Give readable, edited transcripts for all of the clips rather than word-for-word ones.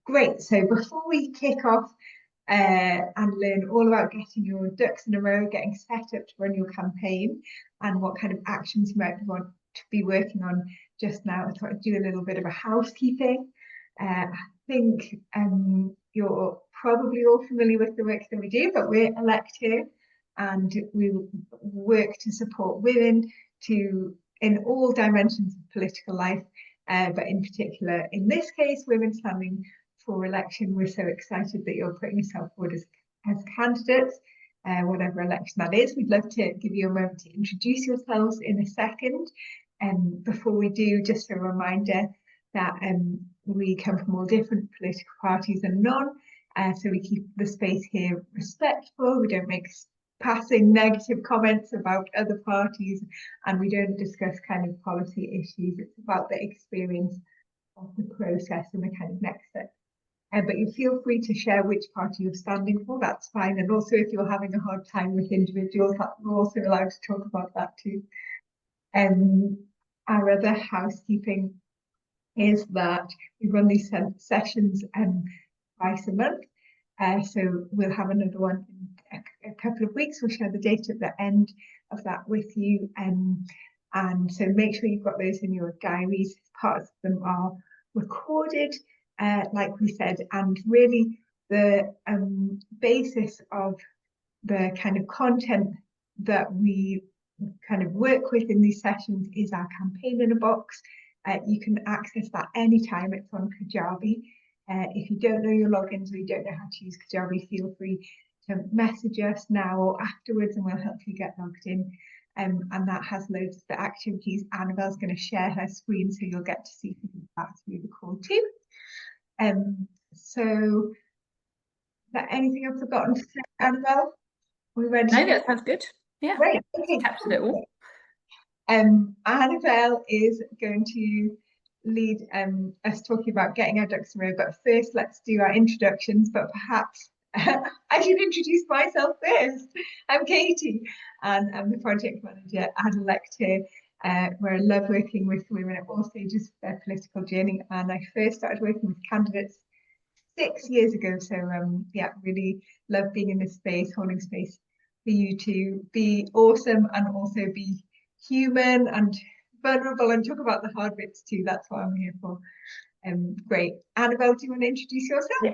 Great. So before we kick off and learn all about getting your ducks in a row, getting set up to run your campaign, and what kind of actions you might want to be working on just now, I thought I'd do a little bit of a housekeeping. I think you're probably all familiar with the work that we do, but we're Elect here, and we work to support women in all dimensions of political life, but in particular, in this case, women standing for election. We're so excited that you're putting yourself forward as candidates, whatever election that is. We'd love to give you a moment to introduce yourselves in a second. Before we do, just a reminder that we come from all different political parties and none, so we keep the space here respectful. We don't make passing negative comments about other parties, and we don't discuss kind of policy issues. It's about the experience of the process and the kind of next step. But you feel free to share which party you're standing for, that's fine. And also if you're having a hard time with individuals, we're also allowed to talk about that too. Our other housekeeping is that we run these sessions twice a month. So we'll have another one in a couple of weeks. We'll share the date at the end of that with you. And so make sure you've got those in your diaries. Parts of them are recorded, like we said, and really the basis of the kind of content that we kind of work with in these sessions is our campaign in a box. You can access that anytime. It's on Kajabi. If you don't know your logins or you don't know how to use Kajabi, feel free to message us now or afterwards and we'll help you get logged in. And that has loads of the activities. Annabelle's going to share her screen so you'll get to see that through the call too. So, is there anything I've forgotten to say, Annabelle? Are we ready? No, that sounds good. Yeah, great. Okay, captured it all. Annabelle is going to lead us talking about getting our ducks in a row, but first let's do our introductions. But perhaps I should introduce myself first. I'm Katie and I'm the project manager at Elect here, where I love working with women at all stages of their political journey, and I first started working with candidates 6 years ago. So yeah, really love being in this space, holding space for you to be awesome and also be human and vulnerable and talk about the hard bits too. That's what I'm here for. Great. Annabelle, do you want to introduce yourself? Yeah.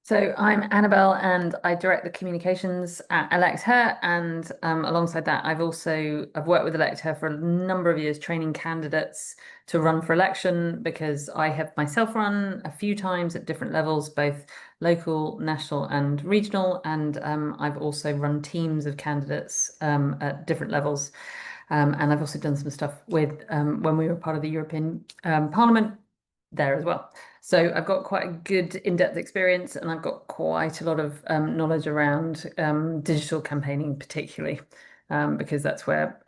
So I'm Annabelle and I direct the communications at Elect Her, and alongside that I've worked with Elect Her for a number of years training candidates to run for election, because I have myself run a few times at different levels, both local, national and regional, and I've also run teams of candidates at different levels. And I've also done some stuff with when we were part of the European Parliament there as well. So I've got quite a good in-depth experience, and I've got quite a lot of knowledge around digital campaigning, particularly because that's where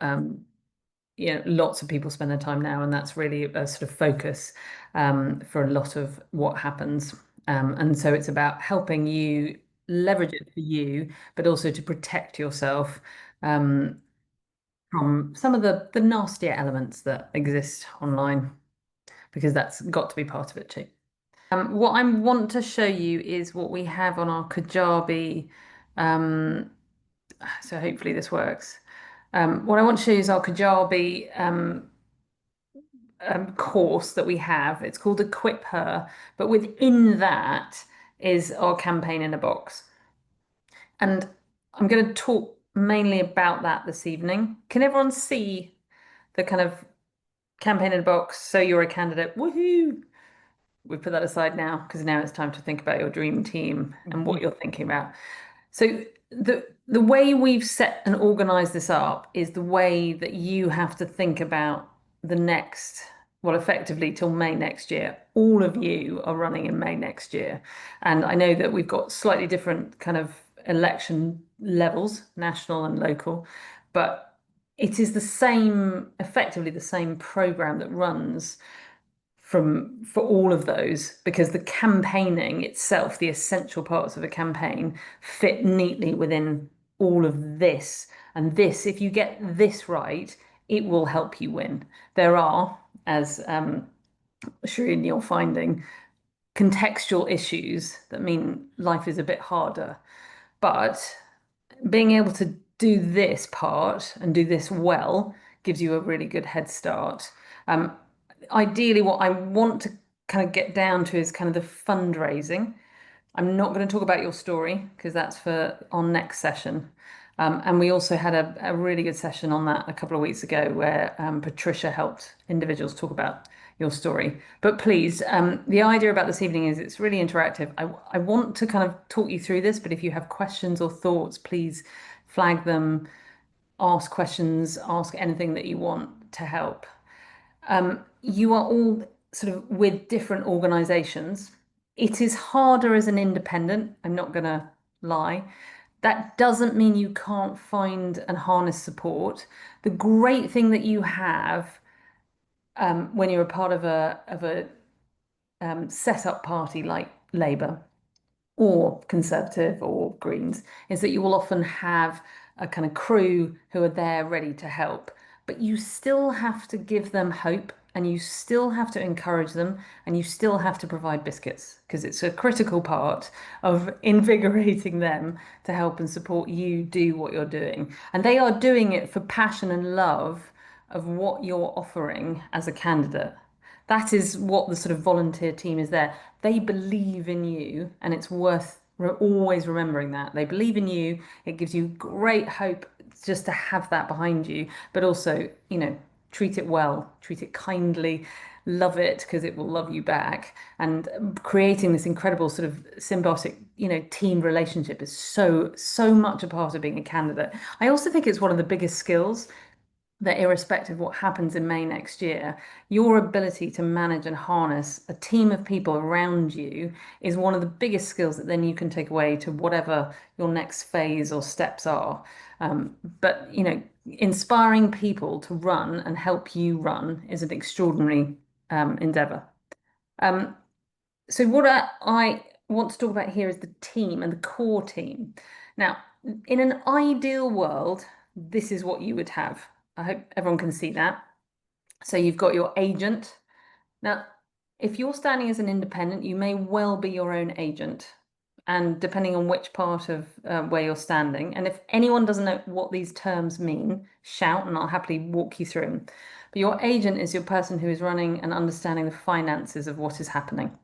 lots of people spend their time now, and that's really a sort of focus for a lot of what happens. And so it's about helping you leverage it for you, but also to protect yourself from some of the nastier elements that exist online, because that's got to be part of it too. What I want to show you is what we have on our Kajabi. So hopefully this works. What I want to show you is our Kajabi course that we have. It's called Equip Her, but within that is our campaign in a box. And I'm going to talk mainly about that this evening. Can everyone see the kind of campaign in a box? So you're a candidate. Woohoo! We put that aside now, because now it's time to think about your dream team and what you're thinking about. So the way we've set and organized this up is the way that you have to think about the next, well, effectively till May next year. All of you are running in May next year. And I know that we've got slightly different kind of election levels, national and local, but it is the same, effectively the same program that runs for all of those, because the campaigning itself, the essential parts of a campaign, fit neatly within all of this. And this, if you get this right, it will help you win. There are, as Shireen, you're finding, contextual issues that mean life is a bit harder. But being able to do this part and do this well gives you a really good head start. Um, Ideally, what I want to kind of get down to is kind of the fundraising. I'm not going to talk about your story because that's for our next session. And we also had a really good session on that a couple of weeks ago where Patricia helped individuals talk about your story. But please, the idea about this evening is it's really interactive. I want to kind of talk you through this, but if you have questions or thoughts, please flag them, ask questions, ask anything that you want to help. You are all sort of with different organizations. It is harder as an independent, I'm not going to lie. That doesn't mean you can't find and harness support. The great thing that you have when you're a part of a set up party like Labour or Conservative or Greens is that you will often have a kind of crew who are there ready to help. But you still have to give them hope and you still have to encourage them and you still have to provide biscuits because it's a critical part of invigorating them to help and support you do what you're doing. And they are doing it for passion and love of what you're offering as a candidate. That is what the sort of volunteer team is there. They believe in you, and it's worth always remembering that. They believe in you. It gives you great hope just to have that behind you, but also, treat it well, treat it kindly, love it because it will love you back. And creating this incredible sort of symbiotic, team relationship is so much a part of being a candidate. I also think it's one of the biggest skills that irrespective of what happens in May next year, your ability to manage and harness a team of people around you is one of the biggest skills that then you can take away to whatever your next phase or steps are. But, inspiring people to run and help you run is an extraordinary endeavor. So what I want to talk about here is the team and the core team. Now, in an ideal world, this is what you would have. I hope everyone can see that. So you've got your agent. Now, if you're standing as an independent, you may well be your own agent. And depending on which part of where you're standing, and if anyone doesn't know what these terms mean, shout and I'll happily walk you through them. But your agent is your person who is running and understanding the finances of what is happening.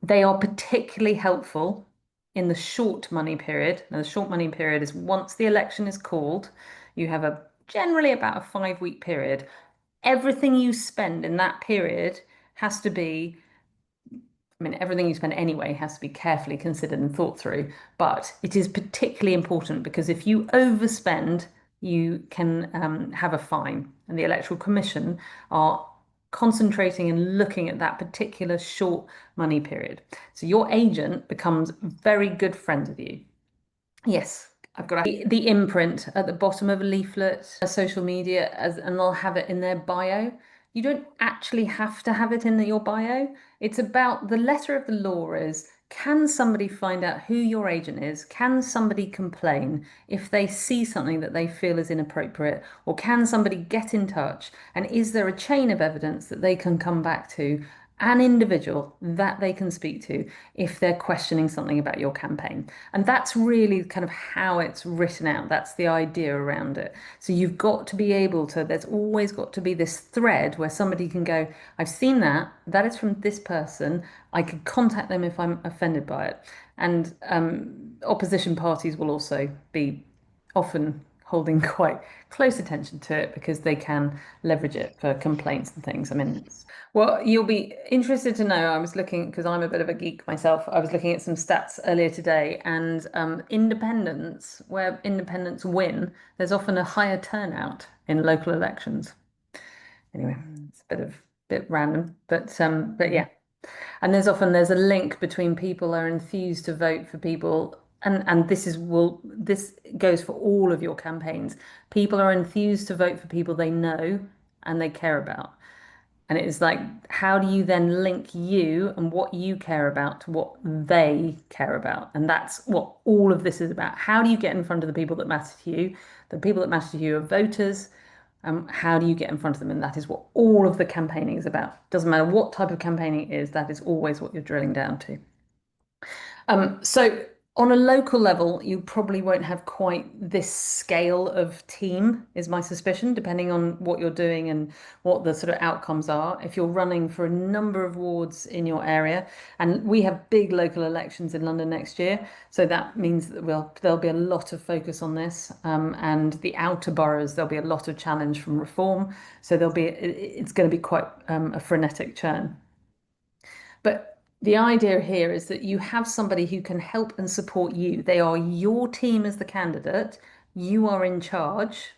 They are particularly helpful in the short money period. Now, the short money period is once the election is called, you have a generally about a 5-week period. Everything you spend in that period has to be, I mean, everything you spend anyway has to be carefully considered and thought through, but it is particularly important because if you overspend, you can have a fine. And the Electoral Commission are concentrating and looking at that particular short money period. So your agent becomes very good friends with you. Yes, I've got the imprint at the bottom of a leaflet, social media, and they'll have it in their bio. You don't actually have to have it in your bio. It's about the letter of the law is, can somebody find out who your agent is? Can somebody complain if they see something that they feel is inappropriate? Or can somebody get in touch? And is there a chain of evidence that they can come back to, an individual that they can speak to if they're questioning something about your campaign? And that's really kind of how it's written out. That's the idea around it. So you've got to be able to, there's always got to be this thread where somebody can go, I've seen that, that is from this person. I could contact them if I'm offended by it. And opposition parties will also be often holding quite close attention to it because they can leverage it for complaints and things. I mean, well, you'll be interested to know, I was looking, because I'm a bit of a geek myself, I was looking at some stats earlier today, and independents, where independents win, there's often a higher turnout in local elections. Anyway, it's a bit random, but yeah. And there's a link between people are enthused to vote for people, and this goes for all of your campaigns. People are enthused to vote for people they know and they care about. And it is like, how do you then link you and what you care about to what they care about? And that's what all of this is about. How do you get in front of the people that matter to you? The people that matter to you are voters, How do you get in front of them? And that is what all of the campaigning is about. Doesn't matter what type of campaigning it is, that is always what you're drilling down to. So on a local level, you probably won't have quite this scale of team, is my suspicion, depending on what you're doing and what the sort of outcomes are. If you're running for a number of wards in your area, and we have big local elections in London next year, so that means that there'll be a lot of focus on this, and the outer boroughs, there'll be a lot of challenge from reform. So it's going to be quite a frenetic churn. But the idea here is that you have somebody who can help and support you. They are your team as the candidate. You are in charge.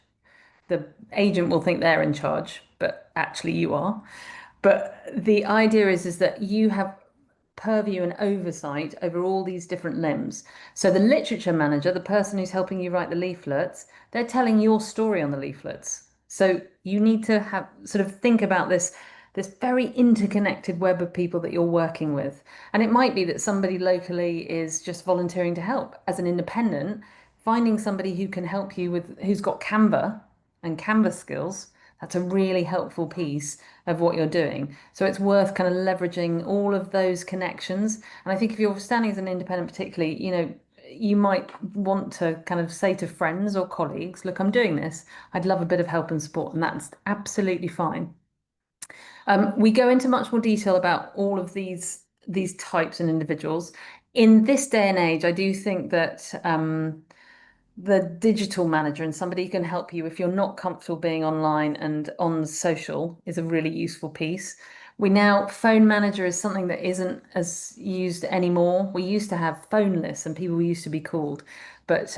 The agent will think they're in charge, but actually you are. But the idea is that you have purview and oversight over all these different limbs. So the literature manager, the person who's helping you write the leaflets, they're telling your story on the leaflets. So you need to have sort of think about this very interconnected web of people that you're working with. And it might be that somebody locally is just volunteering to help. As an independent, finding somebody who can help you with, who's got Canva and Canvas skills, that's a really helpful piece of what you're doing. So it's worth kind of leveraging all of those connections. And I think if you're standing as an independent, particularly, you might want to kind of say to friends or colleagues, look, I'm doing this. I'd love a bit of help and support. And that's absolutely fine. We go into much more detail about all of these types and individuals. In this day and age, I do think that the digital manager and somebody who can help you if you're not comfortable being online and on social is a really useful piece. Phone manager is something that isn't as used anymore. We used to have phone lists and people used to be called, but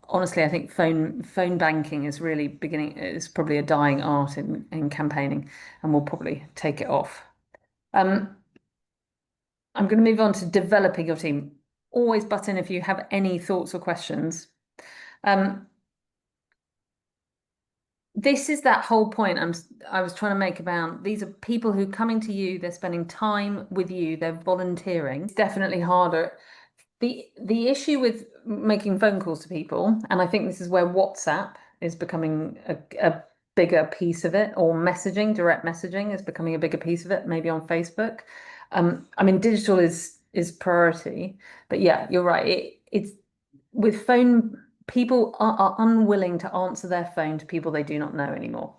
honestly, I think phone banking is really beginning. It's probably a dying art in campaigning, and we'll probably take it off. I'm going to move on to developing your team. Always butt in if you have any thoughts or questions. This is that whole point I was trying to make about these are people who are coming to you, they're spending time with you, they're volunteering. It's definitely harder. The issue with making phone calls to people, and I think this is where WhatsApp is becoming a bigger piece of it, or messaging, direct messaging is becoming a bigger piece of it, maybe on Facebook. I mean, digital is priority, but yeah, you're right. It's with phone, people are unwilling to answer their phone to people they do not know anymore.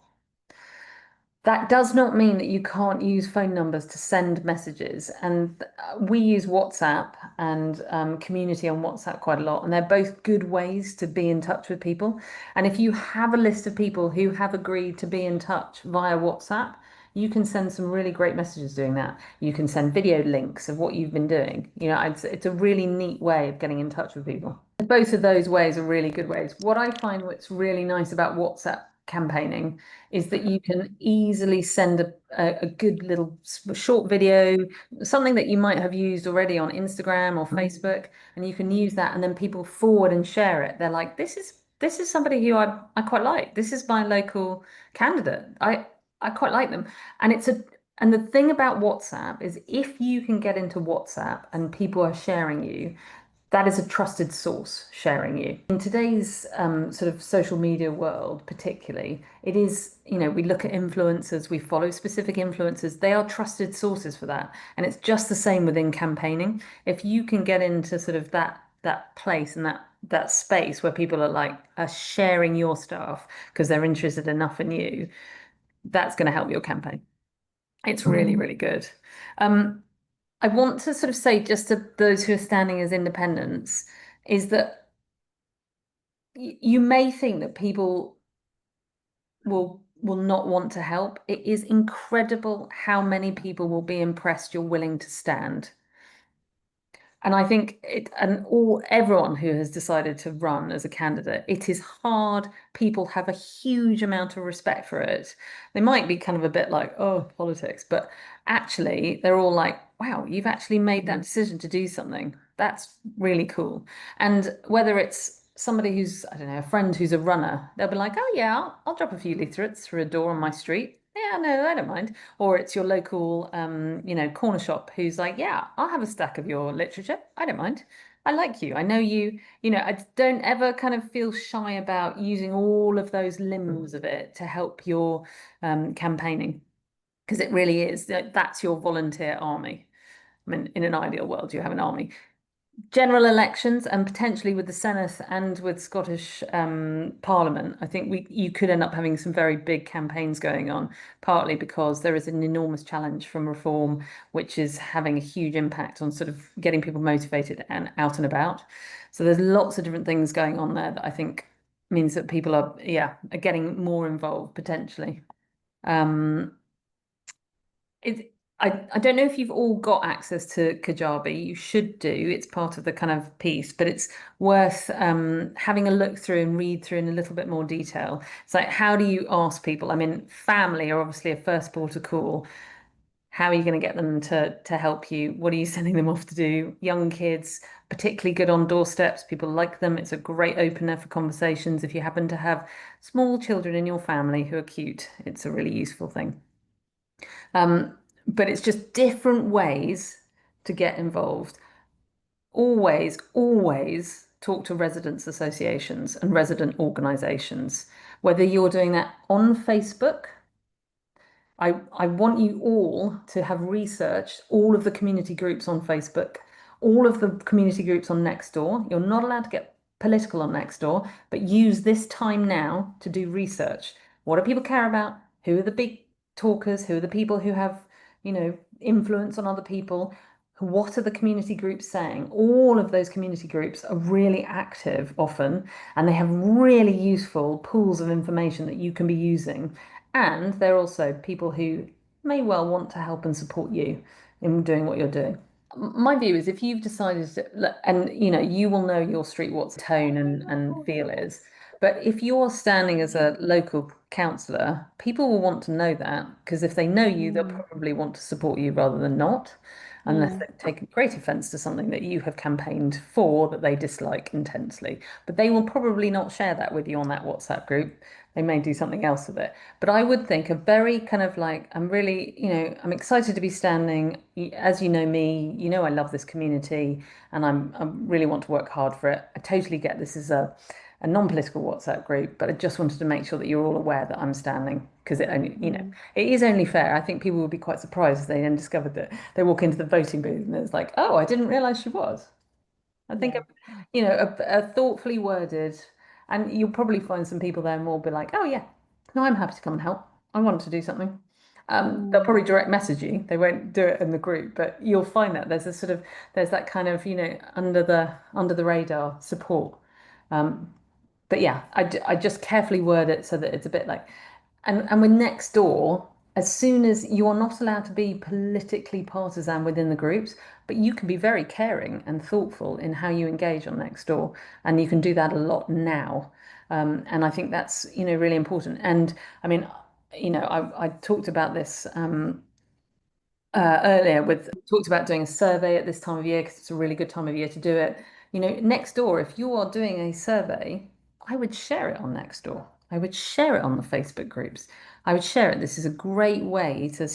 That does not mean that you can't use phone numbers to send messages. And we use WhatsApp and community on WhatsApp quite a lot. And they're both good ways to be in touch with people. And if you have a list of people who have agreed to be in touch via WhatsApp, you can send some really great messages doing that. You can send video links of what you've been doing. It's a really neat way of getting in touch with people. Both of those ways are really good ways. What I find what's really nice about WhatsApp campaigning is that you can easily send a good little short video, something that you might have used already on Instagram or Facebook, and you can use that, and then people forward and share it. They're like, this is somebody who I quite like. This is my local candidate. I quite like them. And the thing about WhatsApp is if you can get into WhatsApp and people are sharing you, that is a trusted source sharing you. In today's sort of social media world, particularly, it is, we look at influencers, we follow specific influencers, they are trusted sources for that. And it's just the same within campaigning. If you can get into sort of that place and that space where people are sharing your stuff because they're interested enough in you, that's going to help your campaign. It's really, really good. I want to sort of say just to those who are standing as independents is that you may think that people will not want to help. It is incredible how many people will be impressed you're willing to stand. And I think everyone who has decided to run as a candidate, it is hard. People have a huge amount of respect for it. They might be kind of a bit like, oh, politics, but actually they're all like, wow, you've actually made that decision to do something. That's really cool. And whether it's somebody who's, I don't know, a friend who's a runner, they'll be like, oh yeah, I'll drop a few leaflets through a door on my street. Yeah, no, I don't mind. Or it's your local, corner shop who's like, yeah, I'll have a stack of your literature. I don't mind. I like you. I know you, I don't ever kind of feel shy about using all of those limbs of it to help your campaigning, because it really is that's your volunteer army. I mean, in an ideal world, you have an army. General elections and potentially with the Senate and with Scottish Parliament, I think you could end up having some very big campaigns going on, partly because there is an enormous challenge from reform, which is having a huge impact on sort of getting people motivated and out and about. So there's lots of different things going on there that I think means that people are getting more involved potentially. Um, I don't know if you've all got access to Kajabi. You should do. It's part of the kind of piece, but it's worth having a look through and read through in a little bit more detail. It's like, how do you ask people? I mean, family are obviously a first port of call. How are you going to get them to help you? What are you sending them off to do? Young kids, particularly good on doorsteps. People like them. It's a great opener for conversations. If you happen to have small children in your family who are cute, it's a really useful thing. But it's just different ways to get involved. Always, always talk to residents' associations and resident organisations, whether you're doing that on Facebook. I want you all to have researched all of the community groups on Facebook, all of the community groups on Nextdoor. You're not allowed to get political on Nextdoor, but use this time now to do research. What do people care about? Who are the big talkers? Who are the people who have, influence on other people? What are the community groups saying? All of those community groups are really active often, and they have really useful pools of information that you can be using. And they're also people who may well want to help and support you in doing what you're doing. My view is if you've decided to, and you will know your street what's tone and feel is, but if you're standing as a local councillor, people will want to know that because if they know you, they'll Mm, probably want to support you rather than not, unless mm, they take great offence to something that you have campaigned for that they dislike intensely. But they will probably not share that with you on that WhatsApp group. They may do something else with it. But I would think a very kind of like, I'm really, I'm excited to be standing. As you know me, I love this community and I really want to work hard for it. I totally get this is a non-political WhatsApp group, but I just wanted to make sure that you're all aware that I'm standing because it only, mm. it is only fair. I think people would be quite surprised if they then discovered that they walk into the voting booth and it's like, oh, I didn't realize she was. I think, Yeah. a thoughtfully worded, and you'll probably find some people there and will be like, oh yeah, no, I'm happy to come and help. I want to do something. They'll Mm, probably direct message you. They won't do it in the group, but you'll find that there's that kind of, under the radar support. Um, but yeah, I just carefully word it so that it's a bit like, and with next door, as soon as you are not allowed to be politically partisan within the groups, but you can be very caring and thoughtful in how you engage on next door, and you can do that a lot now. And I think that's really important. And I mean, I talked about this earlier with talked about doing a survey at this time of year because it's a really good time of year to do it. Next door, if you are doing a survey, I would share it on Nextdoor. I would share it on the Facebook groups. I would share it. This is a great way to,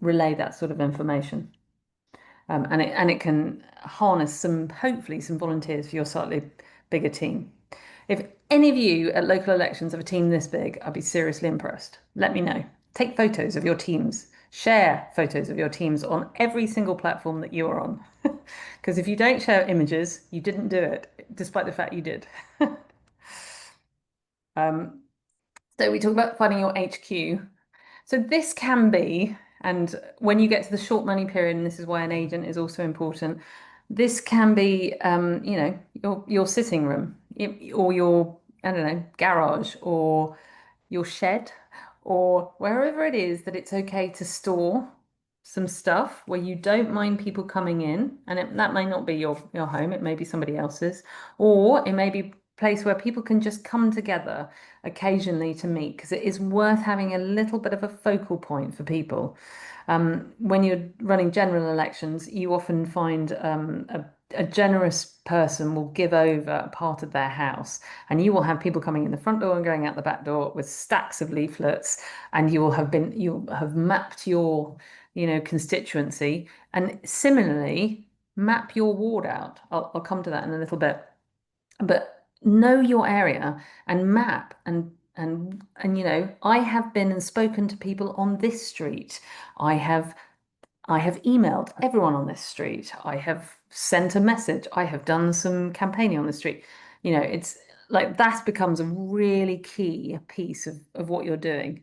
relay that sort of information. And it can harness hopefully some volunteers for your slightly bigger team. If any of you at local elections have a team this big, I'd be seriously impressed. Let me know. Take photos of your teams. Share photos of your teams on every single platform that you are on. Because if you don't share images, you didn't do it, despite the fact you did. Um, so we talk about finding your HQ. So this can be, and when you get to the short money period, and this is why an agent is also important, this can be, your sitting room or your, I don't know, garage or your shed or wherever it is that it's okay to store some stuff where you don't mind people coming in, and that may not be your home, it may be somebody else's, or it may be a place where people can just come together occasionally to meet because it is worth having a little bit of a focal point for people. When you're running general elections, you often find a generous person will give over a part of their house, and you will have people coming in the front door and going out the back door with stacks of leaflets, and you'll have mapped your constituency. And similarly, Map your ward out. I'll come to that in a little bit. But know your area and map and I have been and spoken to people on this street. I have emailed everyone on this street. I have sent a message. I have done some campaigning on the street. It's like that becomes a really key piece of what you're doing.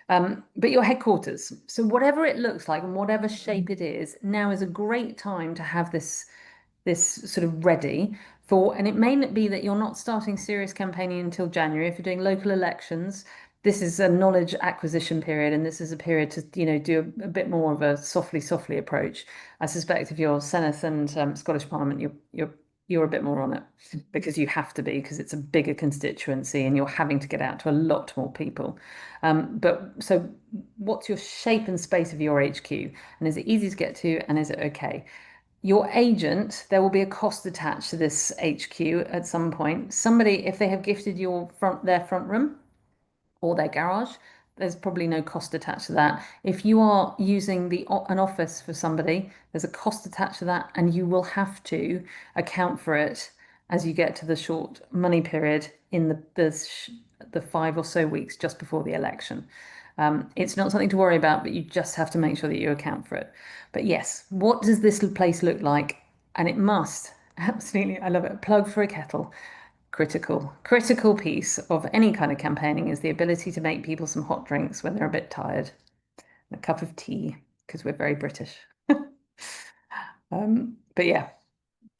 But your headquarters, so whatever it looks like and whatever shape it is, now is a great time to have this sort of ready for, and it may not be that you're not starting serious campaigning until January. If you're doing local elections, this is a knowledge acquisition period, and this is a period to, do a bit more of a softly approach. I suspect if you're Senate and Scottish Parliament, you're a bit more on it because you have to be, because it's a bigger constituency and you're having to get out to a lot more people. But so what's your shape and space of your HQ? And is it easy to get to, and is it okay? Your agent, there will be a cost attached to this HQ at some point. Somebody, if they have gifted their front room or their garage, there's probably no cost attached to that. If you are using an office for somebody, there's a cost attached to that, and you will have to account for it as you get to the short money period in the 5 or so weeks just before the election. It's not something to worry about, but you just have to make sure that you account for it. But yes, what does this place look like? And it must, absolutely, I love it, plug for a kettle. Critical piece of any kind of campaigning is the ability to make people some hot drinks when they're a bit tired. A cup of tea, because we're very British. But yeah,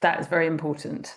that is very important.